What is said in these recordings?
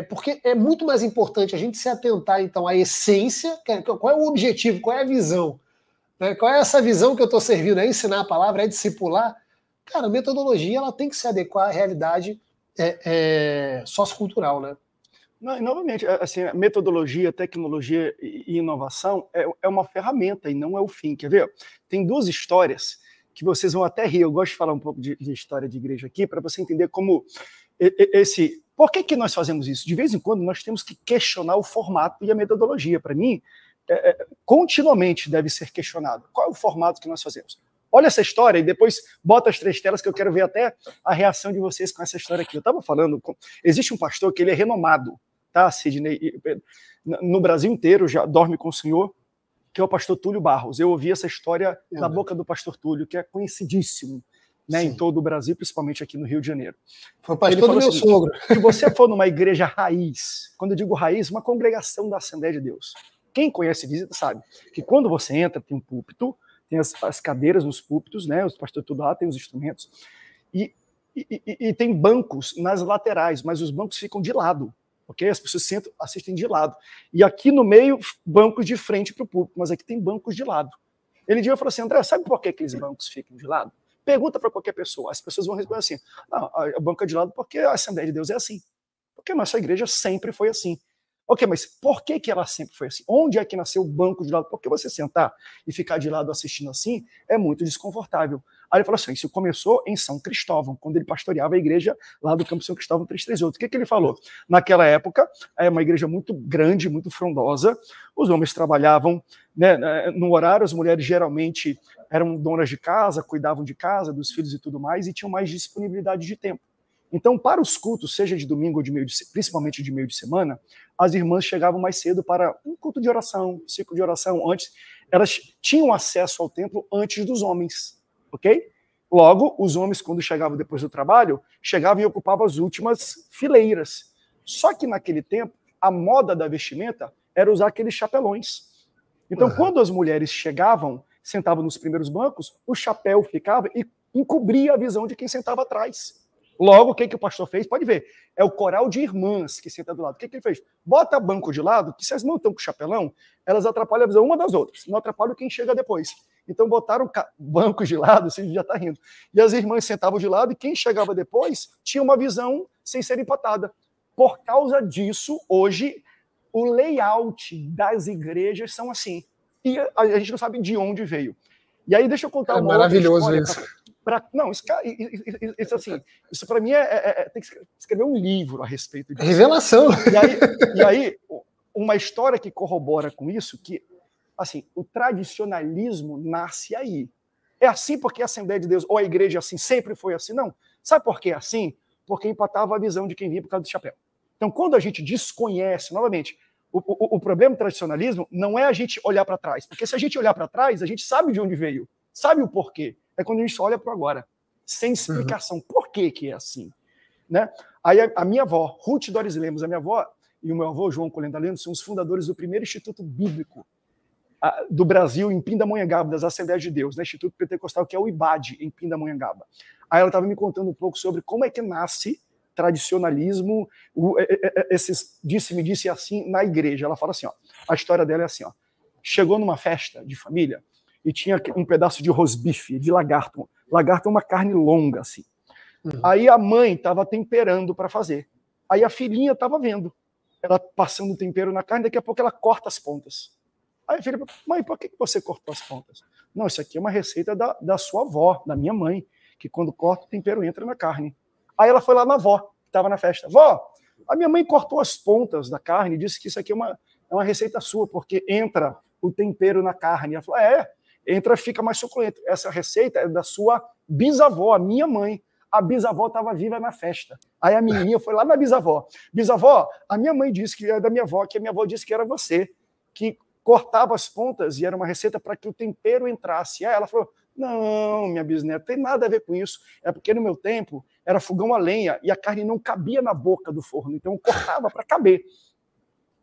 porque é muito mais importante a gente se atentar, então, à essência, qual é o objetivo, qual é a visão, né? Qual é essa visão que eu estou servindo? É ensinar a palavra, é discipular? Cara, a metodologia ela tem que se adequar à realidade sociocultural, né? Não, e novamente, assim, a metodologia, tecnologia e inovação é uma ferramenta e não é o fim. Quer ver? Tem duas histórias que vocês vão até rir. Eu gosto de falar um pouco de história de igreja aqui, para você entender como esse... Por que nós fazemos isso? De vez em quando nós temos que questionar o formato e a metodologia. Para mim, continuamente deve ser questionado. Qual é o formato que nós fazemos? Olha essa história e depois bota as 3 telas que eu quero ver até a reação de vocês com essa história aqui. Eu estava falando, existe um pastor que ele é renomado, tá, Sidney? No Brasil inteiro já dorme com o Senhor, que é o pastor Túlio Barros. Eu ouvi essa história da boca do pastor Túlio, que é conhecidíssimo, né, em todo o Brasil, principalmente aqui no Rio de Janeiro. Foi o pastor do meu sogro. Se você for numa igreja raiz, quando eu digo raiz, uma congregação da Assembleia de Deus, quem conhece visita sabe que quando você entra, tem um púlpito, tem as cadeiras nos púlpitos, né? Os pastores tudo lá, tem os instrumentos, e tem bancos nas laterais, mas os bancos ficam de lado, ok? As pessoas sentam, assistem de lado. E aqui no meio, bancos de frente para o púlpito, mas aqui tem bancos de lado. Ele falou assim, André, sabe por que aqueles bancos ficam de lado? Pergunta para qualquer pessoa, as pessoas vão responder assim, não, a banca de lado porque a Assembleia de Deus é assim, porque a nossa igreja sempre foi assim. Ok, mas por que ela sempre foi assim? Onde é que nasceu o banco de lado? Porque você sentar e ficar de lado assistindo assim é muito desconfortável. Aí ele falou assim, isso começou em São Cristóvão, quando ele pastoreava a igreja lá do Campo São Cristóvão 338. O que ele falou? Naquela época, é uma igreja muito grande, muito frondosa, os homens trabalhavam, né, no horário, as mulheres geralmente eram donas de casa, cuidavam de casa, dos filhos e tudo mais, e tinham mais disponibilidade de tempo. Então, para os cultos, seja de domingo ou principalmente de meio de semana, as irmãs chegavam mais cedo para um culto de oração, ciclo de oração. Antes, elas tinham acesso ao templo antes dos homens, ok? Logo, os homens, quando chegavam depois do trabalho, chegavam e ocupavam as últimas fileiras. Só que naquele tempo, a moda da vestimenta era usar aqueles chapelões. Então, quando as mulheres chegavam, sentavam nos primeiros bancos, o chapéu ficava e encobria a visão de quem sentava atrás. Logo, o que o pastor fez? Pode ver. É o coral de irmãs que senta do lado. O que ele fez? Bota banco de lado, que se as mãos estão com o chapelão, elas atrapalham a visão uma das outras. Não atrapalham quem chega depois. Então botaram bancos de lado, você já está rindo. E as irmãs sentavam de lado e quem chegava depois tinha uma visão sem ser empatada. Por causa disso, hoje, o layout das igrejas são assim. E a gente não sabe de onde veio. E aí, deixa eu contar uma maravilhoso outra história. Isso. Não, isso assim, isso para mim tem que escrever um livro a respeito disso. Revelação. E aí, uma história que corrobora com isso, que assim, o tradicionalismo nasce aí. É assim porque a Assembleia de Deus, ou a igreja assim, sempre foi assim? Não. Sabe por que é assim? Porque empatava a visão de quem vinha por causa do chapéu. Então, quando a gente desconhece, novamente, o problema do tradicionalismo não é a gente olhar para trás, porque se a gente olhar para trás, a gente sabe de onde veio, sabe o porquê. É quando a gente só olha para agora, sem explicação. Por que é assim? Né? Aí a minha avó, Ruth Doris Lemos, a minha avó e o meu avô, João Colenda Lemos, são os fundadores do primeiro Instituto Bíblico do Brasil, em Pindamonhangaba, das Assembleias de Deus, né? Instituto Pentecostal, que é o IBAD, em Pindamonhangaba. Aí ela estava me contando um pouco sobre como é que nasce tradicionalismo, esses disse-me-disse assim na igreja. Ela fala assim, ó, a história dela é assim, ó, chegou numa festa de família e tinha um pedaço de rosbife, de lagarto. Lagarto é uma carne longa, assim. Aí a mãe estava temperando para fazer. Aí a filhinha estava vendo. Ela passando o tempero na carne, daqui a pouco ela corta as pontas. Aí a filha falou, mãe, por que você cortou as pontas? Não, isso aqui é uma receita da sua avó, da minha mãe, que quando corta o tempero entra na carne. Aí ela foi lá na avó, que estava na festa. Vó, a minha mãe cortou as pontas da carne e disse que isso aqui é uma receita sua, porque entra o tempero na carne. Ela falou, entra, fica mais suculento. Essa receita é da sua bisavó, a minha mãe. A bisavó estava viva na festa. Aí a menininha foi lá na bisavó. Bisavó, a minha mãe disse que é da minha avó, que a minha avó disse que era você, que cortava as pontas e era uma receita para que o tempero entrasse. Aí ela falou, não, minha bisneta, tem nada a ver com isso. É porque no meu tempo era fogão a lenha e a carne não cabia na boca do forno, então eu cortava para caber.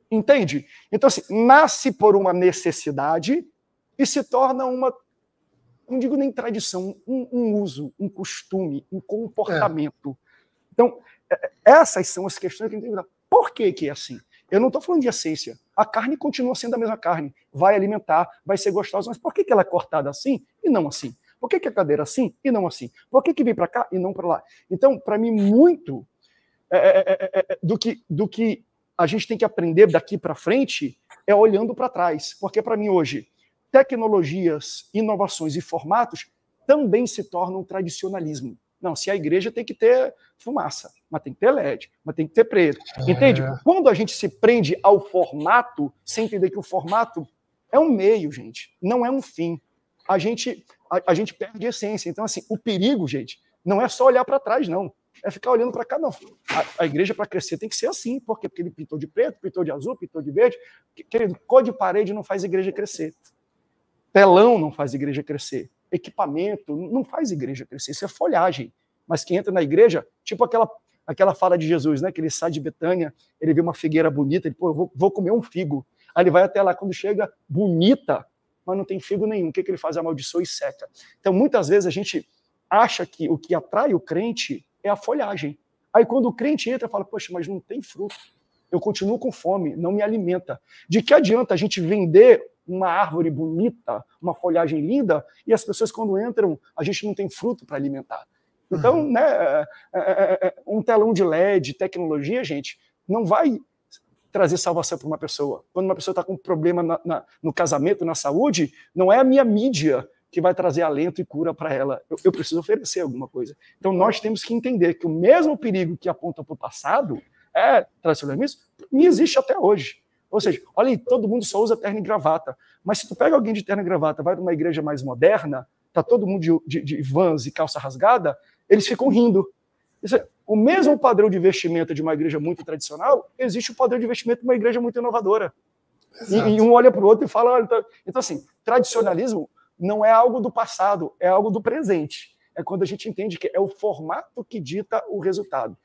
Entende? Então, assim, nasce por uma necessidade e se torna uma, não digo nem tradição, um uso, um costume, um comportamento. Então, essas são as questões que a gente tem que dar. Por que que é assim? Eu não estou falando de essência. A carne continua sendo a mesma carne. Vai alimentar, vai ser gostosa, mas por que que ela é cortada assim e não assim? Por que que a cadeira é assim e não assim? Por que que vem para cá e não para lá? Então, para mim, muito do que a gente tem que aprender daqui para frente é olhando para trás. Porque, para mim, hoje, tecnologias, inovações e formatos também se tornam tradicionalismo. Não, se a igreja tem que ter fumaça, mas tem que ter LED, mas tem que ter preto. Entende? Quando a gente se prende ao formato, sem entender que o formato é um meio, gente, não é um fim. A gente perde a essência. Então, assim, o perigo, gente, não é só olhar para trás, não. É ficar olhando para cá, não. A igreja, para crescer, tem que ser assim. Por quê? Porque ele pintou de preto, pintou de azul, pintou de verde. Querido, cor de parede não faz igreja crescer. Telão não faz igreja crescer. Equipamento não faz igreja crescer. Isso é folhagem. Mas quem entra na igreja, tipo aquela fala de Jesus, né? Que ele sai de Betânia, ele vê uma figueira bonita, ele, pô, eu vou comer um figo. Aí ele vai até lá, quando chega, bonita, mas não tem figo nenhum. O que ele faz? Amaldiçoa e seca. Então, muitas vezes, a gente acha que o que atrai o crente é a folhagem. Aí, quando o crente entra, fala, poxa, mas não tem fruto. Eu continuo com fome, não me alimenta. De que adianta a gente vender uma árvore bonita, uma folhagem linda, e as pessoas, quando entram, a gente não tem fruto para alimentar? Então, né, um telão de LED, tecnologia, gente, não vai trazer salvação para uma pessoa. Quando uma pessoa está com um problema no casamento, na saúde, não é a minha mídia que vai trazer alento e cura para ela. Eu preciso oferecer alguma coisa. Então, nós temos que entender que o mesmo perigo que aponta para o passado tradicionalismo, existe até hoje. Ou seja, olha aí, todo mundo só usa terno e gravata. Mas se tu pega alguém de terno e gravata, vai para uma igreja mais moderna, tá todo mundo de Vans e calça rasgada, eles ficam rindo. O mesmo padrão de vestimenta de uma igreja muito tradicional, existe o padrão de vestimento de uma igreja muito inovadora. E um olha para o outro e fala... Olha, então, assim, tradicionalismo não é algo do passado, é algo do presente. É quando a gente entende que é o formato que dita o resultado.